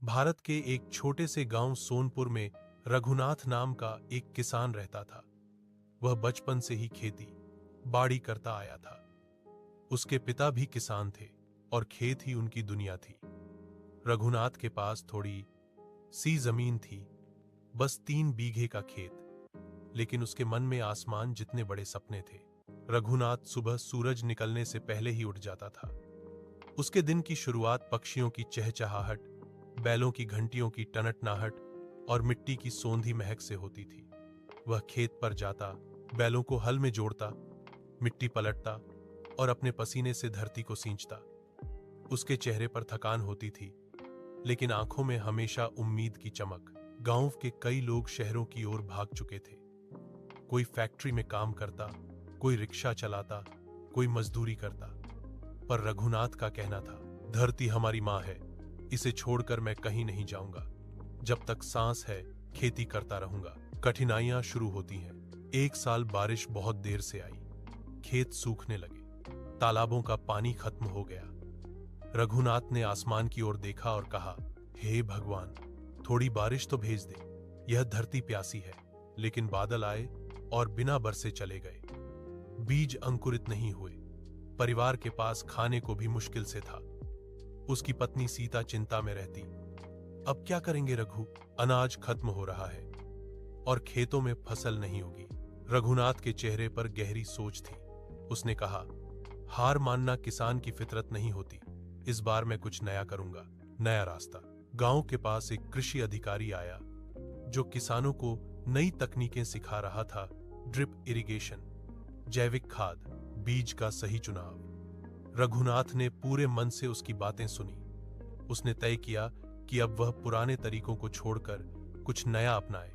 भारत के एक छोटे से गांव सोनपुर में रघुनाथ नाम का एक किसान रहता था। वह बचपन से ही खेती बाड़ी करता आया था। उसके पिता भी किसान थे और खेत ही उनकी दुनिया थी। रघुनाथ के पास थोड़ी सी जमीन थी, बस 3 बीघे का खेत, लेकिन उसके मन में आसमान जितने बड़े सपने थे। रघुनाथ सुबह सूरज निकलने से पहले ही उठ जाता था। उसके दिन की शुरुआत पक्षियों की चहचहाहट, बैलों की घंटियों की टनटनाहट और मिट्टी की सोंधी महक से होती थी। वह खेत पर जाता, बैलों को हल में जोड़ता, मिट्टी पलटता और अपने पसीने से धरती को सींचता। उसके चेहरे पर थकान होती थी, लेकिन आंखों में हमेशा उम्मीद की चमक। गांव के कई लोग शहरों की ओर भाग चुके थे। कोई फैक्ट्री में काम करता, कोई रिक्शा चलाता, कोई मजदूरी करता। पर रघुनाथ का कहना था, धरती हमारी मां है, इसे छोड़कर मैं कहीं नहीं जाऊंगा। जब तक सांस है खेती करता रहूंगा। कठिनाइयां शुरू होती हैं। एक साल बारिश बहुत देर से आई। खेत सूखने लगे, तालाबों का पानी खत्म हो गया। रघुनाथ ने आसमान की ओर देखा और कहा, हे भगवान, थोड़ी बारिश तो भेज दे। यह धरती प्यासी है। लेकिन बादल आए और बिना बरसे चले गए। बीज अंकुरित नहीं हुए। परिवार के पास खाने को भी मुश्किल से था। उसकी पत्नी सीता चिंता में रहती। अब क्या करेंगे रघु? अनाज खत्म हो रहा है और खेतों में फसल नहीं होगी। रघुनाथ के चेहरे पर गहरी सोच थी। उसने कहा, हार मानना किसान की फितरत नहीं होती। इस बार मैं कुछ नया करूंगा। नया रास्ता। गांव के पास एक कृषि अधिकारी आया, जो किसानों को नई तकनीकें सिखा रहा था। ड्रिप इरिगेशन, जैविक खाद, बीज का सही चुनाव। रघुनाथ ने पूरे मन से उसकी बातें सुनी। उसने तय किया कि अब वह पुराने तरीकों को छोड़कर कुछ नया अपनाए।